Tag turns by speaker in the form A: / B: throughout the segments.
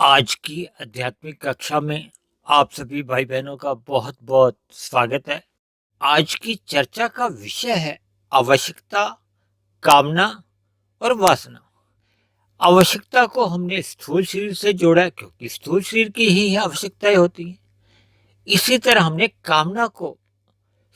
A: आज की आध्यात्मिक कक्षा में आप सभी भाई बहनों का बहुत बहुत स्वागत है। आज की चर्चा का विषय है आवश्यकता, कामना और वासना। आवश्यकता को हमने स्थूल शरीर से जोड़ा है क्योंकि स्थूल शरीर की ही आवश्यकताएं होती हैं। इसी तरह हमने कामना को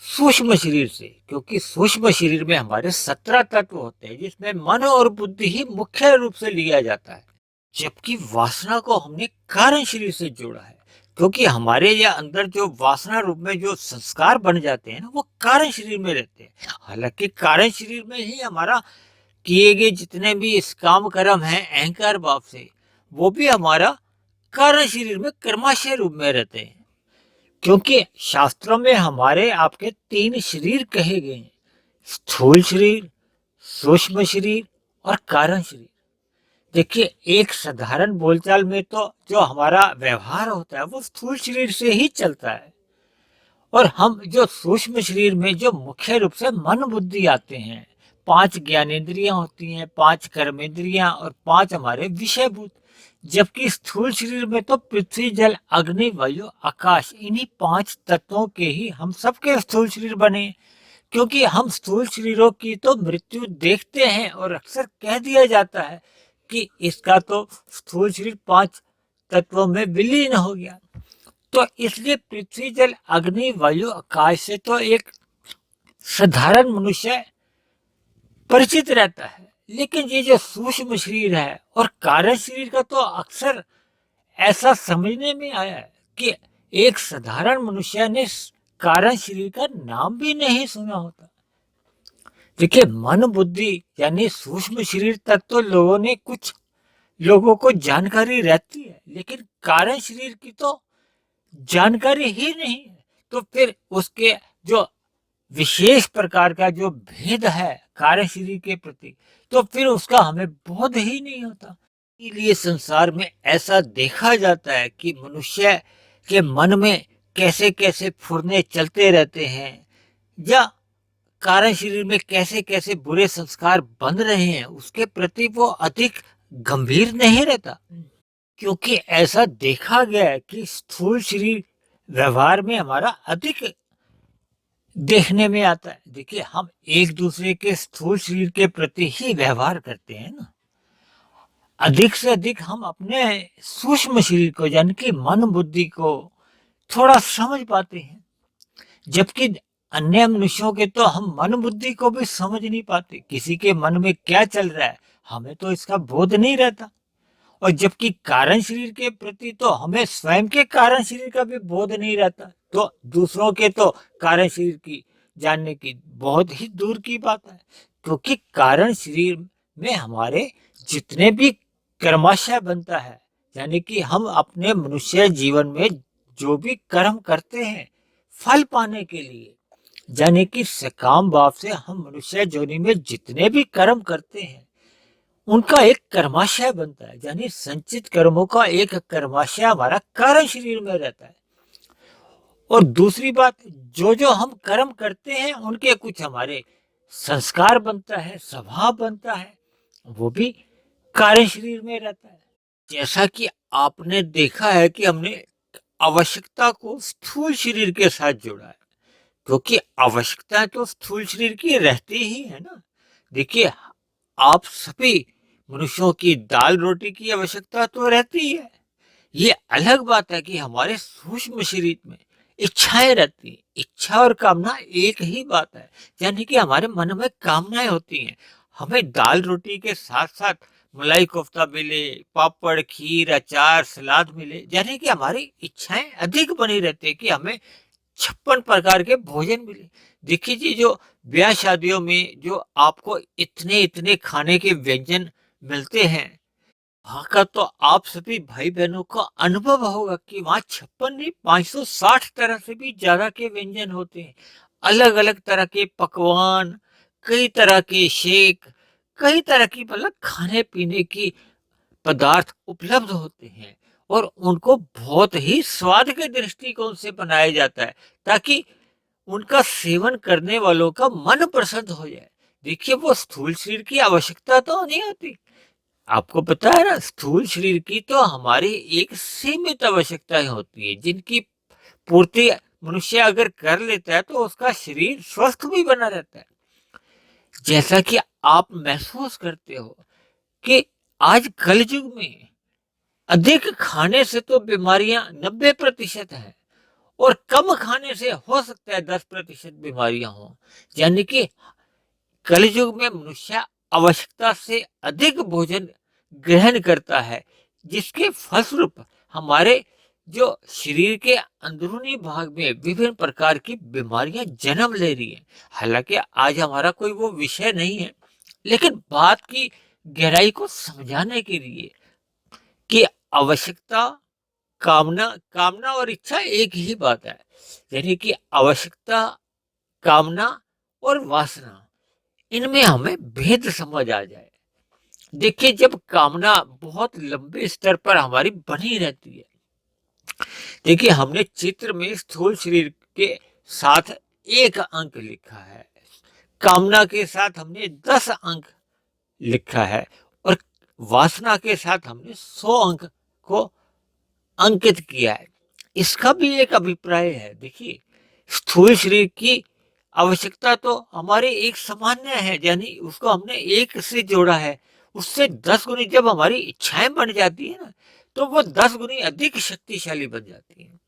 A: सूक्ष्म शरीर से, क्योंकि सूक्ष्म शरीर में हमारे 17 तत्व होते हैं जिसमें मन और बुद्धि ही मुख्य रूप से लिया जाता है। जबकि वासना को हमने कारण शरीर से जोड़ा है क्योंकि हमारे या अंदर जो वासना रूप में जो संस्कार बन जाते हैं ना, वो कारण शरीर में रहते हैं। हालांकि कारण शरीर में ही हमारा किए गए जितने भी इस काम कर्म है अहंकार भाव से, वो भी हमारा कारण शरीर में कर्माशय रूप में रहते हैं। क्योंकि शास्त्रों में हमारे आपके 3 शरीर कहे गए हैं: स्थूल शरीर, सूक्ष्म शरीर और कारण शरीर। देखिए, एक साधारण बोलचाल में तो जो हमारा व्यवहार होता है वो स्थूल शरीर से ही चलता है, और हम जो सूक्ष्म शरीर में जो मुख्य रूप से मन बुद्धि आते हैं, 5 ज्ञानेंद्रियां होती हैं, 5 कर्मेंद्रियां और 5 हमारे विषयभूत। जबकि स्थूल शरीर में तो पृथ्वी, जल, अग्नि, वायु, आकाश, इन्हीं 5 तत्वों के ही हम सबके स्थूल शरीर बने। क्योंकि हम स्थूल शरीरों की तो मृत्यु देखते हैं और अक्सर कह दिया जाता है कि इसका तो स्थूल शरीर 5 तत्वों में विलीन हो गया। तो इसलिए पृथ्वी, जल, अग्नि, वायु, आकाश से तो एक साधारण मनुष्य परिचित रहता है, लेकिन ये जो सूक्ष्म शरीर है और कारण शरीर का तो अक्सर ऐसा समझने में आया है कि एक साधारण मनुष्य ने कारण शरीर का नाम भी नहीं सुना होता। देखिए, मन बुद्धि यानी सूक्ष्म शरीर तक तो लोगों को जानकारी रहती है, लेकिन कारण शरीर की तो जानकारी ही नहीं है। तो फिर उसके जो विशेष प्रकार का जो भेद है कारण शरीर के प्रति, तो फिर उसका हमें बोध ही नहीं होता। इसलिए संसार में ऐसा देखा जाता है कि मनुष्य के मन में कैसे कैसे फुरने चलते रहते हैं, या कारण शरीर में कैसे कैसे बुरे संस्कार बन रहे हैं, उसके प्रति वो अधिक गंभीर नहीं रहता। क्योंकि ऐसा देखा गया है कि स्थूल शरीर व्यवहार में हमारा अधिक देखने में आता है। देखिए, हम एक दूसरे के स्थूल शरीर के प्रति ही व्यवहार करते हैं ना, अधिक से अधिक हम अपने सूक्ष्म शरीर को यानी कि मन बुद्धि को थोड़ा समझ पाते हैं। जबकि अन्य मनुष्यों के तो हम मन बुद्धि को भी समझ नहीं पाते, किसी के मन में क्या चल रहा है हमें तो इसका बोध नहीं रहता। और जबकि कारण शरीर के प्रति तो हमें स्वयं के कारण शरीर का भी बोध नहीं रहता, तो दूसरों के तो कारण शरीर की जानने की बहुत ही दूर की बात है। क्योंकि कारण शरीर में हमारे जितने भी कर्माशय बनता है, यानी कि हम अपने मनुष्य जीवन में जो भी कर्म करते हैं फल पाने के लिए, यानी कि सकाम भाव से हम मनुष्य जोनि में जितने भी कर्म करते हैं उनका एक कर्माशय बनता है, यानी संचित कर्मों का एक कर्माशय हमारा कारण शरीर में रहता है। और दूसरी बात, जो जो हम कर्म करते हैं उनके कुछ हमारे संस्कार बनता है, स्वभाव बनता है, वो भी कारण शरीर में रहता है। जैसा कि आपने देखा है कि हमने आवश्यकता को स्थूल शरीर के साथ जोड़ा है, क्योंकि आवश्यकता तो स्थूल शरीर की रहती ही है ना। देखिए, आप सभी मनुष्यों की दाल रोटी की आवश्यकता तो रहती है। ये अलग बात है कि हमारे सूक्ष्म शरीर में इच्छाएं रहती हैं। इच्छा और कामना एक ही बात है, यानी कि हमारे मन में कामनाएं होती हैं। हमें दाल रोटी के साथ साथ मलाई कोफ्ता मिले, पापड़, खीर, अचार, सलाद मिले, यानी कि हमारी इच्छाएं अधिक बनी रहती है कि हमें 56 प्रकार के भोजन मिले। देखिए जी, जो ब्याह शादियों में जो आपको इतने इतने खाने के व्यंजन मिलते हैं, वहां का तो आप सभी भाई बहनों का अनुभव होगा कि वहां 56 नहीं, 560 तरह से भी ज्यादा के व्यंजन होते हैं। अलग अलग तरह के पकवान, कई तरह के शेक, कई तरह की मतलब खाने पीने की पदार्थ उपलब्ध होते हैं, और उनको बहुत ही स्वाद के दृष्टिकोण से बनाया जाता है ताकि उनका सेवन करने वालों का मन प्रसन्न हो जाए। देखिए, वो स्थूल शरीर की आवश्यकता तो नहीं होती। आपको पता है ना, स्थूल शरीर की तो हमारी एक सीमित आवश्यकताएं होती है, जिनकी पूर्ति मनुष्य अगर कर लेता है तो उसका शरीर स्वस्थ भी बना रहता है। जैसा कि आप महसूस करते हो कि आज कल युग में अधिक खाने से तो बीमारियां 90% है, और कम खाने से हो सकता है 10% बीमारियां हो। यानी कि कलयुग में मनुष्य आवश्यकता से अधिक भोजन ग्रहण करता है, जिसके फलस्वरूप हमारे जो शरीर के अंदरूनी भाग में विभिन्न प्रकार की बीमारियां जन्म ले रही हैं। हालांकि आज हमारा कोई वो विषय नहीं है, लेकिन बात की गहराई को समझाने के लिए कि आवश्यकता, कामना कामना और इच्छा एक ही बात है। यानी कि आवश्यकता, कामना और वासना, इनमें हमें भेद समझ आ जाए। देखिए, जब कामना बहुत लंबे स्तर पर हमारी बनी रहती है, देखिए हमने चित्र में स्थूल शरीर के साथ 1 अंक लिखा है, कामना के साथ हमने 10 अंक लिखा है, और वासना के साथ हमने 100 अंक को अंकित किया है। इसका भी एक अभिप्राय है। देखिए, स्थूल शरीर की आवश्यकता तो हमारे एक सामान्य है, यानी उसको हमने 1 से जोड़ा है। उससे 10 गुनी जब हमारी इच्छाएं बन जाती है ना, तो वो 10 गुनी अधिक शक्तिशाली बन जाती है।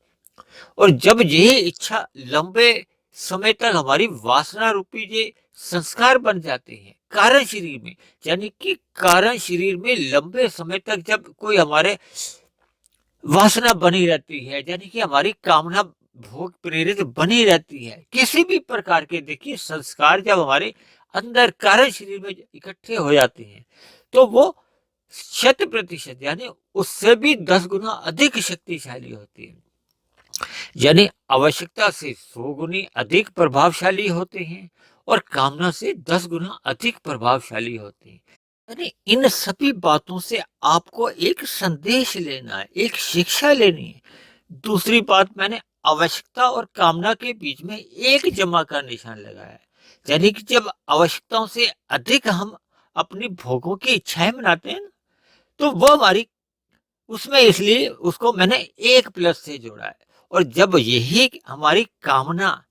A: और जब यही इच्छा लंबे समय तक हमारी वासना रूपी ये संस्कार बन जाते हैं कारण शरीर में, यानी कि कारण शरीर में लंबे समय तक जब कोई हमारे वासना बनी रहती है, यानी कि हमारी कामना भोग प्रेरित बनी रहती है किसी भी प्रकार के। देखिए, संस्कार जब हमारे अंदर कारण शरीर में इकट्ठे हो जाते हैं, तो वो 100% यानी उससे भी 10 गुना अधिक शक्तिशाली होती है। यानी आवश्यकता से 100 गुनी अधिक प्रभावशाली होते हैं, और कामना से 10 गुना अधिक प्रभावशाली होते हैं। यानी इन सभी बातों से आपको एक संदेश लेना है, एक शिक्षा लेनी है। दूसरी बात, मैंने आवश्यकता और कामना के बीच में एक जमा का निशान लगाया है। यानी कि जब आवश्यकताओं से अधिक हम अपनी भोगों की इच्छाएं मनाते हैं ना, तो वो हमारी उसमें, इसलिए उसको मैंने 1 प्लस से जोड़ा है। और जब यही हमारी कामना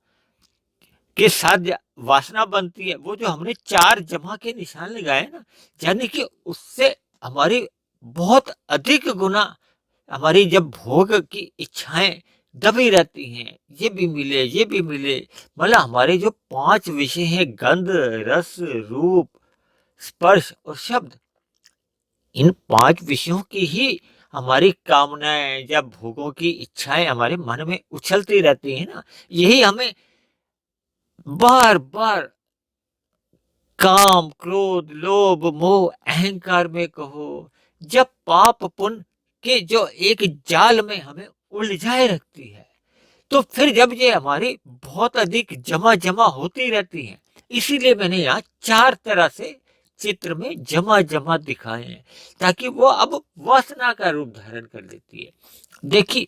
A: के साथ वासना बनती है, वो जो हमने 4 जमा के निशान लगाए ना, यानी कि उससे हमारी बहुत अधिक गुना हमारी जब भोग की इच्छाएं दबी रहती हैं, ये भी मिले, ये भी मिले। मतलब हमारे जो 5 विषय हैं, गंध, रस, रूप, स्पर्श और शब्द, इन 5 विषयों की ही हमारी कामनाएं या भोगों की इच्छाएं हमारे मन में उछलती रहती है ना, यही हमें बार बार काम, क्रोध, लोभ, मोह, अहंकार में कहो, जब पाप पुण्य के जो एक जाल में हमें उलझाए रखती है, तो फिर जब ये हमारी बहुत अधिक जमा जमा होती रहती है, इसीलिए मैंने यहाँ 4 तरह से चित्र में जमा जमा दिखाए हैं, ताकि वो अब वासना का रूप धारण कर लेती है। देखिए,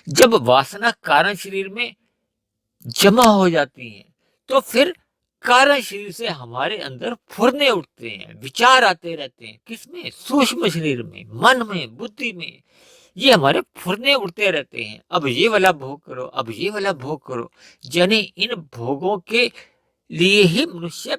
A: जब वासना कारण शरीर में जमा हो जाती हैं, तो फिर कारण शरीर से हमारे अंदर फुरने उठते हैं, विचार आते रहते हैं। किसमें? सूक्ष्म शरीर में, मन में, बुद्धि में। ये हमारे फुरने उठते रहते हैं, अब ये वाला भोग करो, अब ये वाला भोग करो। यानी इन भोगों के लिए ही मनुष्य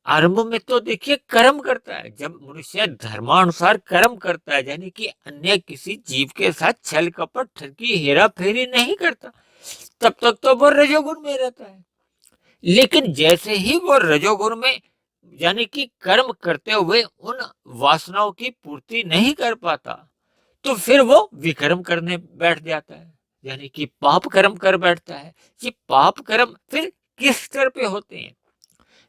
A: आरंभ में तो देखिए कर्म करता है। जब मनुष्य धर्मानुसार कर्म करता है, यानी कि अन्य किसी जीव के साथ छल कपट, ठगी, हेरा फेरी नहीं करता, तब तक तो वो रजोगुण में रहता है। लेकिन जैसे ही वो रजोगुण में, यानी कि कर्म करते हुए उन वासनाओं की पूर्ति नहीं कर पाता, तो फिर वो विकर्म करने बैठ जाता है, यानी कि पाप कर्म कर बैठता है। ये पाप कर्म फिर किस स्तर पे होते हैं?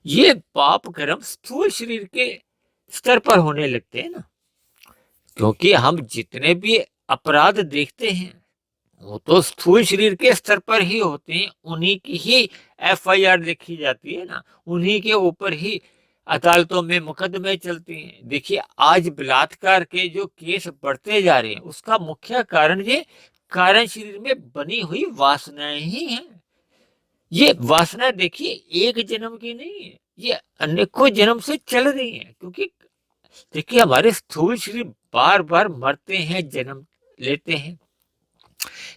A: ये पाप कर्म स्थूल शरीर के स्तर पर होने लगते हैं ना, क्योंकि हम जितने भी अपराध देखते हैं, वो तो स्थूल शरीर के स्तर पर ही होते हैं। उन्हीं की ही FIR लिखी जाती है ना, उन्हीं के ऊपर ही अदालतों में मुकदमे चलते हैं। देखिए, आज बलात्कार के जो केस बढ़ते जा रहे हैं, उसका मुख्य कारण ये कारण शरीर में बनी हुई वासनाएं ही हैं। ये वासना देखिए एक जन्म की नहीं है, ये अनेकों जन्म से चल रही है, क्योंकि देखिए हमारे स्थूल शरीर बार बार मरते हैं, जन्म लेते हैं,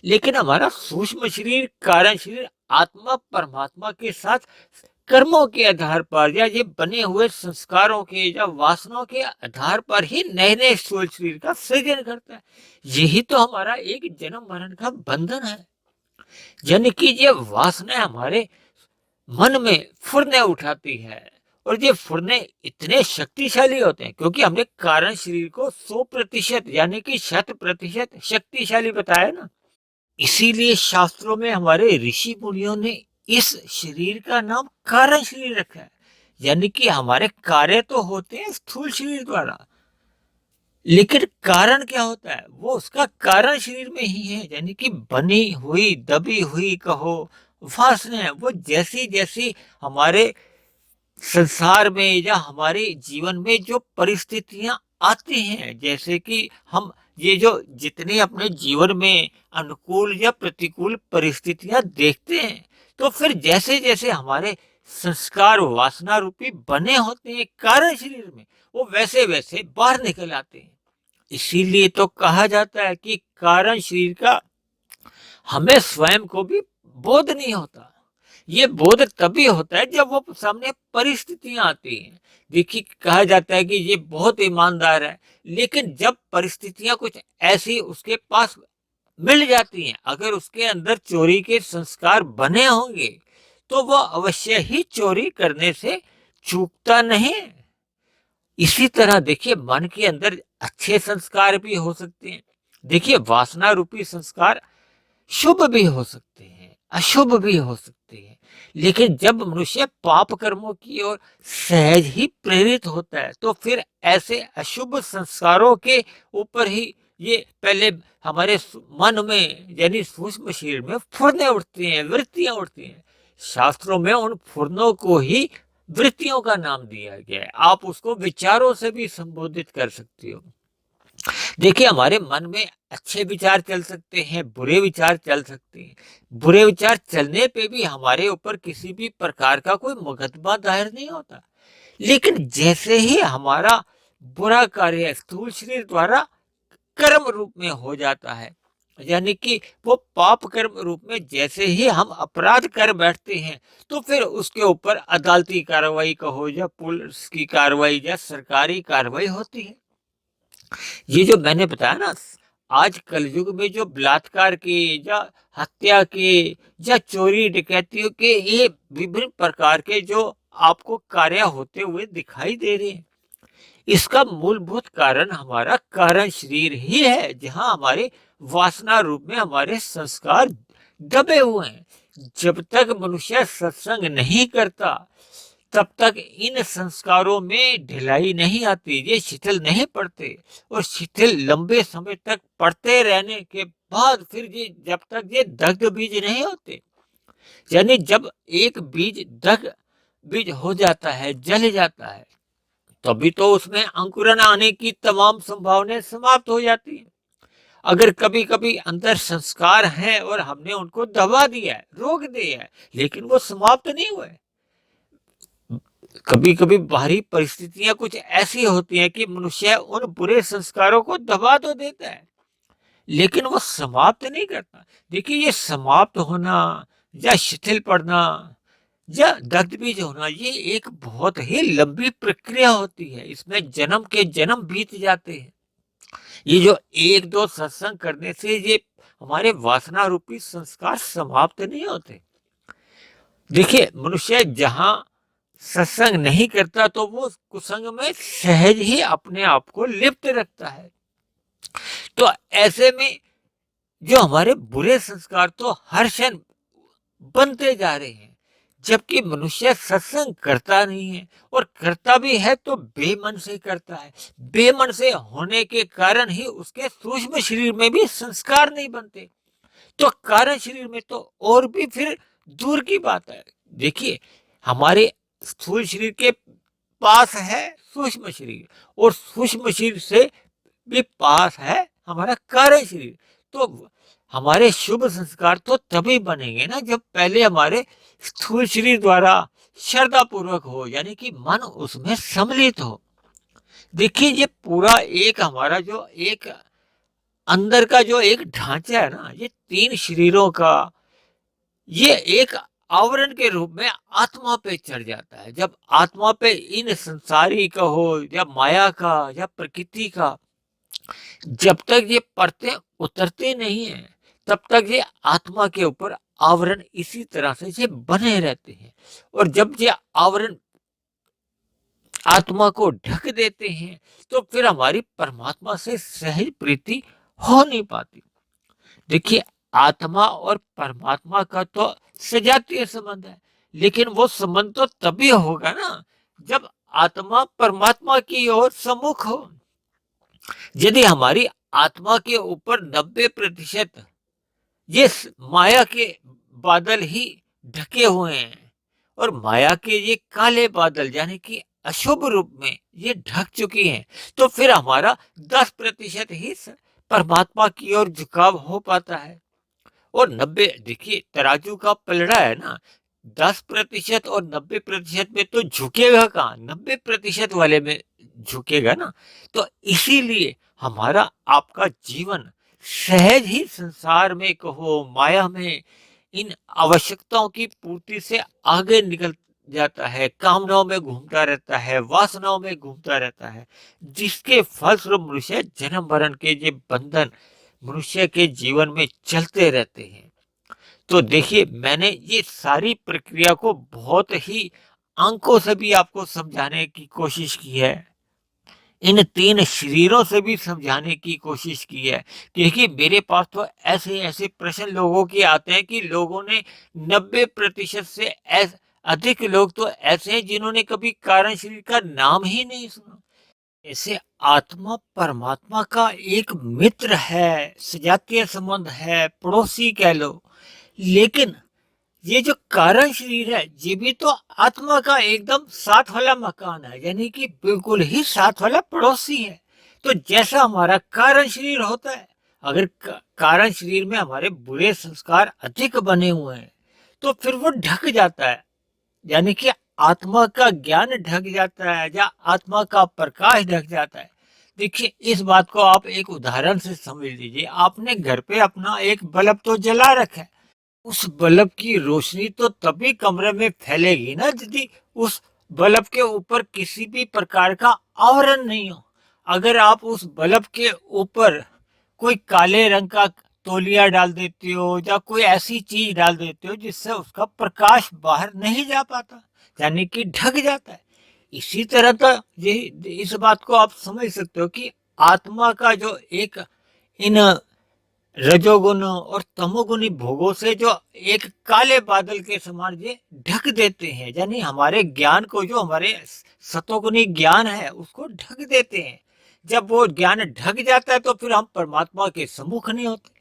A: लेकिन हमारा सूक्ष्म शरीर, कारण शरीर, आत्मा परमात्मा के साथ कर्मों के आधार पर या ये बने हुए संस्कारों के या वासनाओं के आधार पर ही नए नए स्थूल शरीर का सृजन करता है। यही तो हमारा एक जन्म मरण का बंधन है। यानी कि ये वासना हमारे मन में फुरने उठाती है, और ये फुरने इतने शक्तिशाली होते हैं क्योंकि हमने कारण शरीर को 100% यानी कि 100% शक्तिशाली बताया ना। इसीलिए शास्त्रों में हमारे ऋषि मुनियों ने इस शरीर का नाम कारण शरीर रखा है। यानी कि हमारे कार्य तो होते हैं स्थूल शरीर द्वारा, लेकिन कारण क्या होता है, वो उसका कारण शरीर में ही है। यानी कि बनी हुई दबी हुई कहो वासना, वो जैसी जैसी हमारे संसार में या हमारे जीवन में जो परिस्थितियां आती हैं, जैसे कि हम ये जो जितने अपने जीवन में अनुकूल या प्रतिकूल परिस्थितियां देखते हैं, तो फिर जैसे जैसे हमारे संस्कार वासना रूपी बने होते हैं कारण शरीर में, वो वैसे वैसे बाहर निकल आते हैं। इसीलिए तो कहा जाता है कि कारण शरीर का हमें स्वयं को भी बोध नहीं होता। ये बोध तभी होता है जब वो सामने परिस्थितियां आती हैं। देखिए कहा जाता है कि ये बहुत ईमानदार है, लेकिन जब परिस्थितियां कुछ ऐसी उसके पास मिल जाती हैं, अगर उसके अंदर चोरी के संस्कार बने होंगे तो वह अवश्य ही चोरी करने से चूकता नहीं। इसी तरह देखिए मन के अंदर अच्छे संस्कार भी हो सकते हैं। देखिए वासना रूपी संस्कार शुभ भी हो सकते हैं, अशुभ भी हो सकते हैं, लेकिन जब मनुष्य पाप कर्मों की ओर सहज ही प्रेरित होता है तो फिर ऐसे अशुभ संस्कारों के ऊपर ही ये पहले हमारे मन में यानी सूक्ष्म शरीर में फुरने उठती हैं, वृत्तियां उठती हैं। शास्त्रों में उन फुरनों को ही वृत्तियों का नाम दिया गया है। आप उसको विचारों से भी संबोधित कर सकते हो। देखिए हमारे मन में अच्छे विचार चल सकते हैं, बुरे विचार चल सकते हैं। बुरे विचार चलने पे भी हमारे ऊपर किसी भी प्रकार का कोई मुकदमा दायर नहीं होता, लेकिन जैसे ही हमारा बुरा कार्य स्थूल शरीर द्वारा कर्म रूप में हो जाता है, यानी कि वो पाप कर्म रूप में जैसे ही हम अपराध कर बैठते हैं, तो फिर उसके ऊपर अदालती कार्रवाई कहो या पुलिस की कार्रवाई या सरकारी कार्रवाई होती है। ये जो मैंने बताया ना, आज कलयुग में जो बलात्कार के या हत्या के या चोरी डकैतियों के ये विभिन्न प्रकार के जो आपको कार्य होते हुए दिखाई दे रहे हैं, इसका मूलभूत कारण हमारा कारण शरीर ही है, जहां हमारे वासना रूप में हमारे संस्कार दबे हुए हैं। जब तक मनुष्य सत्संग नहीं करता, तब तक इन संस्कारों में ढिलाई नहीं आती, ये शिथिल नहीं पड़ते, और शिथिल लंबे समय तक पड़ते रहने के बाद फिर ये जब तक ये दग्ध बीज नहीं होते, यानी जब एक बीज दग्ध बीज हो जाता है, जल जाता है, तभी तो उसमें अंकुरन आने की तमाम संभावनाएं समाप्त हो जाती हैं। अगर कभी कभी अंदर संस्कार हैं और हमने उनको दबा दिया है, रोक दिया है, लेकिन वो समाप्त नहीं हुए। कभी कभी बाहरी परिस्थितियां कुछ ऐसी होती हैं कि मनुष्य उन बुरे संस्कारों को दबा तो देता है, लेकिन वो समाप्त नहीं करता। देखिए ये समाप्त होना या शिथिल पड़ना या दग्धबीज होना, ये एक बहुत ही लंबी प्रक्रिया होती है। इसमें जन्म के जन्म बीत जाते हैं। ये जो एक दो सत्संग करने से ये हमारे वासना रूपी संस्कार समाप्त नहीं होते। देखिए मनुष्य जहां सत्संग नहीं करता तो वो कुसंग में सहज ही अपने आप को लिप्त रखता है। तो ऐसे में जो हमारे बुरे संस्कार तो हर क्षण बनते जा रहे हैं, जबकि मनुष्य सत्संग करता नहीं है, और करता भी है तो बेमन से करता है। बेमन से होने के कारण ही उसके सूक्ष्म शरीर में भी संस्कार नहीं बनते, तो कारण शरीर में तो और भी फिर दूर की बात है। देखिए हमारे स्थूल शरीर के पास है सूक्ष्म शरीर, और सूक्ष्म शरीर से भी पास है हमारा कारण शरीर। तो हमारे शुभ संस्कार तो तभी बनेंगे ना जब पहले हमारे स्थूल शरीर द्वारा श्रद्धा पूर्वक हो, यानी कि मन उसमें सम्मिलित हो। देखिए ये पूरा एक हमारा जो एक अंदर का जो एक ढांचा है ना, ये 3 शरीरों का, ये एक आवरण के रूप में आत्मा पे चढ़ जाता है। जब आत्मा पे इन संसारी का हो या माया का या प्रकृति का, जब तक ये परतें उतरते नहीं है, तब तक ये आत्मा के ऊपर आवरण इसी तरह से ये बने रहते हैं। और जब ये आवरण आत्मा को ढक देते हैं, तो फिर हमारी परमात्मा से सहज प्रीति हो नहीं पाती। देखिए, आत्मा और परमात्मा का तो सजातीय संबंध है, लेकिन वो संबंध तो तभी होगा ना जब आत्मा परमात्मा की ओर सम्मुख हो। यदि हमारी आत्मा के ऊपर 90% ये माया के बादल ही ढके हुए हैं और माया के ये काले बादल यानी कि अशुभ रूप में ये ढक चुकी हैं, तो फिर हमारा 10% ही परमात्मा की ओर झुकाव हो पाता है। और 90, देखिए तराजू का पलड़ा है ना, 10% और 90% में तो झुकेगा कहाँ, 90% वाले में झुकेगा ना। तो इसीलिए हमारा आपका जीवन सहज ही संसार में कहो माया में इन आवश्यकताओं की पूर्ति से आगे निकल जाता है, कामनाओं में घूमता रहता है, वासनाओं में घूमता रहता है, जिसके फलस्वरूप मनुष्य जन्म मरण के ये बंधन मनुष्य के जीवन में चलते रहते हैं। तो देखिए मैंने ये सारी प्रक्रिया को बहुत ही अंकों से भी आपको समझाने की कोशिश की है, इन 3 शरीरों से भी समझाने की कोशिश की है। क्योंकि मेरे पास तो ऐसे ऐसे प्रश्न लोगों के आते हैं कि लोगों ने 90% से अधिक लोग तो ऐसे हैं जिन्होंने कभी कारण शरीर का नाम ही नहीं सुना। ऐसे आत्मा परमात्मा का एक मित्र है, सजातीय संबंध है, पड़ोसी कह लो, लेकिन ये जो कारण शरीर है ये भी तो आत्मा का एकदम साथ वाला मकान है, यानी कि बिल्कुल ही साथ वाला पड़ोसी है। तो जैसा हमारा कारण शरीर होता है, अगर कारण शरीर में हमारे बुरे संस्कार अधिक बने हुए हैं तो फिर वो ढक जाता है, यानी कि आत्मा का ज्ञान ढक जाता है या आत्मा का प्रकाश ढक जाता है। देखिए इस बात को आप एक उदाहरण से समझ लीजिए, आपने घर पे अपना एक बल्ब तो जला रखा है, उस बल्ब की रोशनी तो तभी कमरे में फैलेगी ना यदि उस बल्ब के ऊपर किसी भी प्रकार का आवरण नहीं हो। अगर आप उस बल्ब के ऊपर कोई काले रंग का तौलिया डाल देते हो या कोई ऐसी चीज डाल देते हो जिससे उसका प्रकाश बाहर नहीं जा पाता, यानी कि ढक जाता है। इसी तरह तो ये इस बात को आप समझ सकते हो कि आत्मा का जो एक इन रजोगुण और तमोगुणी भोगों से जो एक काले बादल के समान ये ढक देते हैं, यानी हमारे ज्ञान को, जो हमारे सतोगुणी ज्ञान है उसको ढक देते हैं। जब वो ज्ञान ढक जाता है तो फिर हम परमात्मा के सम्मुख नहीं होते,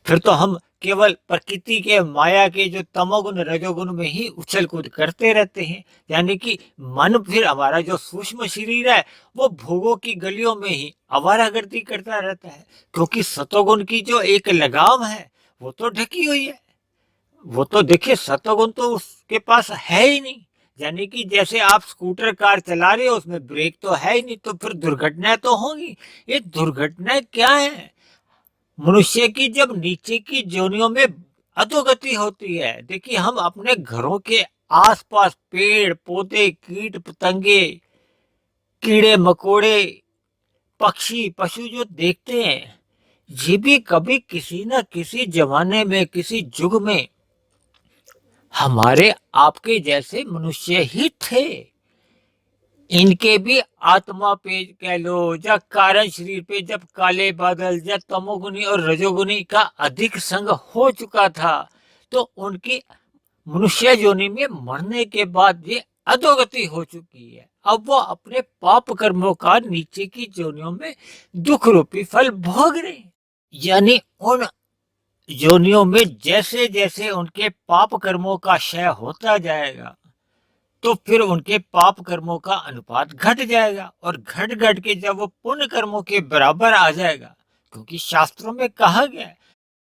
A: फिर तो हम केवल प्रकृति के माया के जो तमोगुण रजोगुण में ही उछल कूद करते रहते हैं, यानी कि मन फिर हमारा जो सूक्ष्म शरीर है वो भोगों की गलियों में ही आवारागर्दी करता रहता है, क्योंकि सतोगुण की जो एक लगाम है वो तो ढकी हुई है। वो तो देखिए सतोगुण तो उसके पास है ही नहीं, यानी कि जैसे आप स्कूटर कार चला रहे हो उसमें ब्रेक तो है ही नहीं, तो फिर दुर्घटनाएं तो होंगी। ये दुर्घटनाएं क्या है, मनुष्य की जब नीचे की जोनियों में अधोगति होती है। देखिए हम अपने घरों के आसपास पेड़ पौधे कीट पतंगे कीड़े मकोड़े पक्षी पशु जो देखते हैं, ये भी कभी किसी न किसी जमाने में किसी युग में हमारे आपके जैसे मनुष्य ही थे। इनके भी आत्मा पे कह लो या कारण शरीर पे जब काले बादल या तमोगुनी और रजोगुनी का अधिक संग हो चुका था, तो उनकी मनुष्य योनि में मरने के बाद ये अधोगति हो चुकी है। अब वो अपने पाप कर्मों का नीचे की योनियों में दुख रूपी फल भोग रहे हैं। यानी उन योनियों में जैसे जैसे उनके पाप कर्मों का क्षय होता जाएगा, तो फिर उनके पाप कर्मों का अनुपात घट जाएगा, और घट घट के जब वो पुण्य कर्मों के बराबर आ जाएगा, क्योंकि शास्त्रों में कहा गया है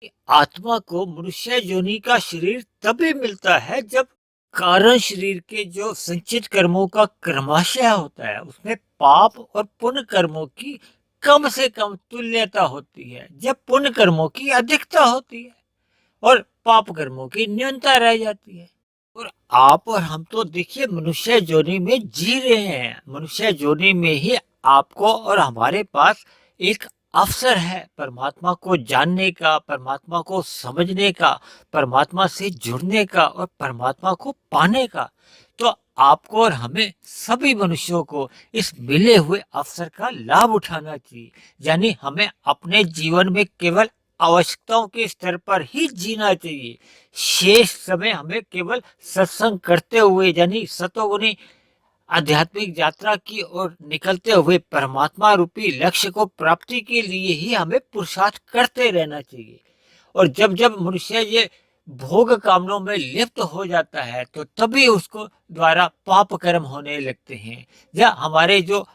A: कि आत्मा को मनुष्य योनि का शरीर तभी मिलता है जब कारण शरीर के जो संचित कर्मों का क्रमशः होता है, उसमें पाप और पुण्य कर्मों की कम से कम तुल्यता होती है, जब पुण्य कर्मों की अधिकता होती है और पाप कर्मों की न्यूनता रह जाती है। और आप और हम तो देखिए मनुष्य जोनि में जी रहे हैं, मनुष्य जोनि में ही आपको और हमारे पास एक अवसर है परमात्मा को जानने का, परमात्मा को समझने का, परमात्मा से जुड़ने का और परमात्मा को पाने का। तो आपको और हमें सभी मनुष्यों को इस मिले हुए अवसर का लाभ उठाना चाहिए। यानी हमें अपने जीवन में केवल आवश्यकताओं के स्तर पर ही जीना चाहिए। शेष समय हमें केवल सत्संग करते हुए यानी सतोगुनी आध्यात्मिक यात्रा की ओर निकलते हुए परमात्मा रूपी लक्ष्य को प्राप्ति के लिए ही हमें पुरुषार्थ करते रहना चाहिए। और जब जब मनुष्य ये भोग कामनाओं में लिप्त हो जाता है तो तभी उसको द्वारा पाप कर्म होने लगते हैं, या हमारे जो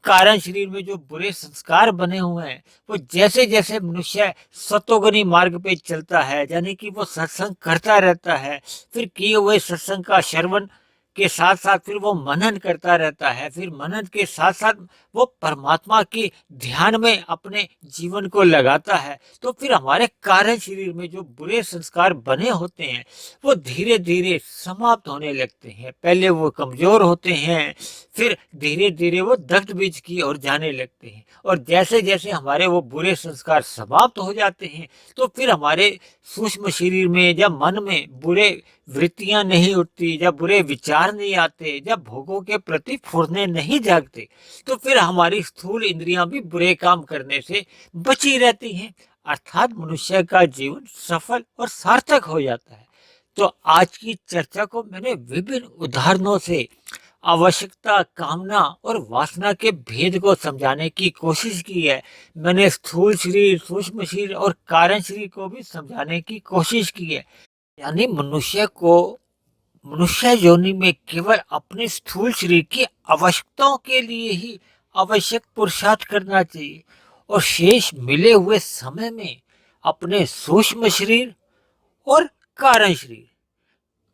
A: कारण शरीर में जो बुरे संस्कार बने हुए हैं, वो जैसे जैसे मनुष्य सतोगुनी मार्ग पे चलता है, यानी कि वो सत्संग करता रहता है, फिर किए हुए सत्संग का श्रवण के साथ साथ फिर वो मनन करता रहता है, फिर मनन के साथ साथ वो परमात्मा के ध्यान में अपने जीवन को लगाता है, तो फिर हमारे कारण शरीर में जो बुरे संस्कार बने होते हैं वो धीरे धीरे समाप्त होने लगते हैं। पहले वो कमजोर होते हैं, फिर धीरे धीरे वो दग्ध बीज की ओर जाने लगते हैं, और जैसे जैसे हमारे वो बुरे संस्कार समाप्त हो जाते हैं तो फिर हमारे सूक्ष्म शरीर में या मन में बुरे वृत्तियां नहीं उठती, जब बुरे विचार नहीं आते, जब भोगों के प्रति फुरने नहीं जागते, तो फिर हमारी स्थूल इंद्रियां भी बुरे काम करने से बची रहती हैं, अर्थात मनुष्य का जीवन सफल और सार्थक हो जाता है। तो आज की चर्चा को मैंने विभिन्न उदाहरणों से आवश्यकता, कामना और वासना के भेद को समझाने की कोशिश की है। मैंने स्थूल शरीर, सूक्ष्म शरीर और कारण शरीर को भी समझाने की कोशिश की है। यानी मनुष्य को मनुष्य योनि में केवल अपने स्थूल शरीर की आवश्यकताओं के लिए ही आवश्यक पुरुषार्थ करना चाहिए, और शेष मिले हुए समय में अपने सूक्ष्म शरीर और कारण शरीर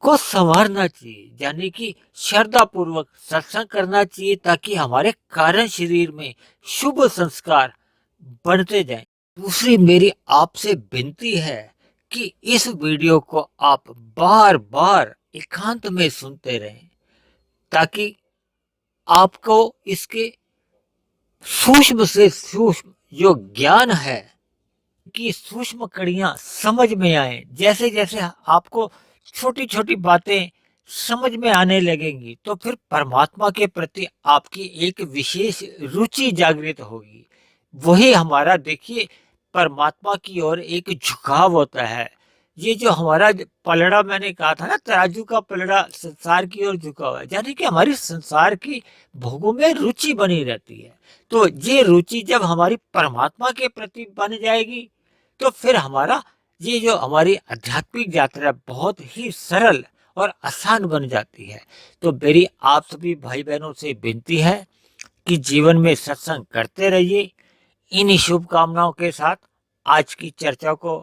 A: को संवारना चाहिए, यानी कि श्रद्धा पूर्वक सत्संग करना चाहिए, ताकि हमारे कारण शरीर में शुभ संस्कार बढ़ते जाएं। दूसरी मेरी आपसे विनती है कि इस वीडियो को आप बार बार एकांत में सुनते रहें, ताकि आपको इसके सूक्ष्म से सूक्ष्म जो ज्ञान है की सूक्ष्म कड़ियां समझ में आए। जैसे जैसे आपको छोटी छोटी बातें समझ में आने लगेंगी तो फिर परमात्मा के प्रति आपकी एक विशेष रुचि जागृत होगी। वही हमारा देखिए परमात्मा की ओर एक झुकाव होता है। ये जो हमारा पलड़ा मैंने कहा था ना, तराजू का पलड़ा संसार की ओर झुका हुआ है, यानी कि हमारी संसार की भोगों में रुचि बनी रहती है। तो ये रुचि जब हमारी परमात्मा के प्रति बन जाएगी तो फिर हमारा ये जो हमारी आध्यात्मिक यात्रा बहुत ही सरल और आसान बन जाती है। तो मेरी आप सभी भाई बहनों से विनती है कि जीवन में सत्संग करते रहिए। इन्हीं शुभकामनाओं के साथ आज की चर्चा को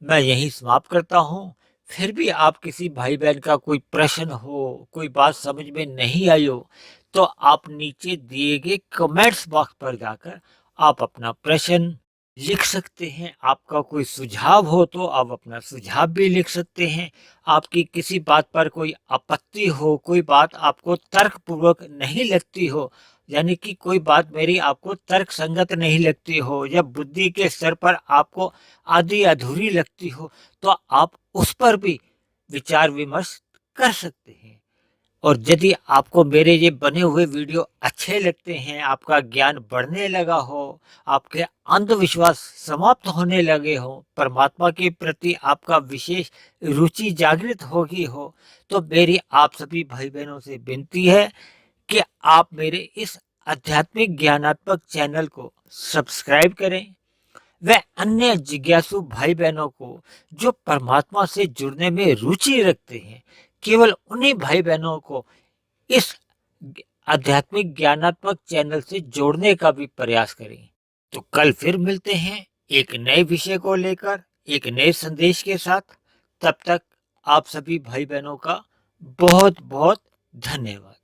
A: मैं यहीं समाप्त करता हूँ। फिर भी आप किसी भाई बहन का कोई प्रश्न हो, कोई बात समझ में नहीं आई हो, तो आप नीचे दिए गए कमेंट्स बॉक्स पर जाकर आप अपना प्रश्न लिख सकते हैं। आपका कोई सुझाव हो तो आप अपना सुझाव भी लिख सकते हैं। आपकी किसी बात पर कोई आपत्ति हो, कोई बात आपको तर्कपूर्वक नहीं लगती हो, यानी कि कोई बात मेरी आपको तर्क संगत नहीं लगती हो या बुद्धि के स्तर पर आपको आधी अधूरी लगती हो, तो आप उस पर भी विचार विमर्श कर सकते हैं। और यदि आपको मेरे ये बने हुए वीडियो अच्छे लगते हैं, आपका ज्ञान बढ़ने लगा हो, आपके अंधविश्वास समाप्त होने लगे हो, परमात्मा के प्रति आपका विशेष रुचि जागृत होगी हो, तो मेरी आप सभी भाई बहनों से विनती है कि आप मेरे इस आध्यात्मिक ज्ञानात्मक चैनल को सब्सक्राइब करें। व अन्य जिज्ञासु भाई बहनों को जो परमात्मा से जुड़ने में रुचि रखते हैं, केवल उन्हीं भाई बहनों को इस आध्यात्मिक ज्ञानात्मक चैनल से जोड़ने का भी प्रयास करें। तो कल फिर मिलते हैं एक नए विषय को लेकर, एक नए संदेश के साथ। तब तक आप सभी भाई बहनों का बहुत बहुत धन्यवाद।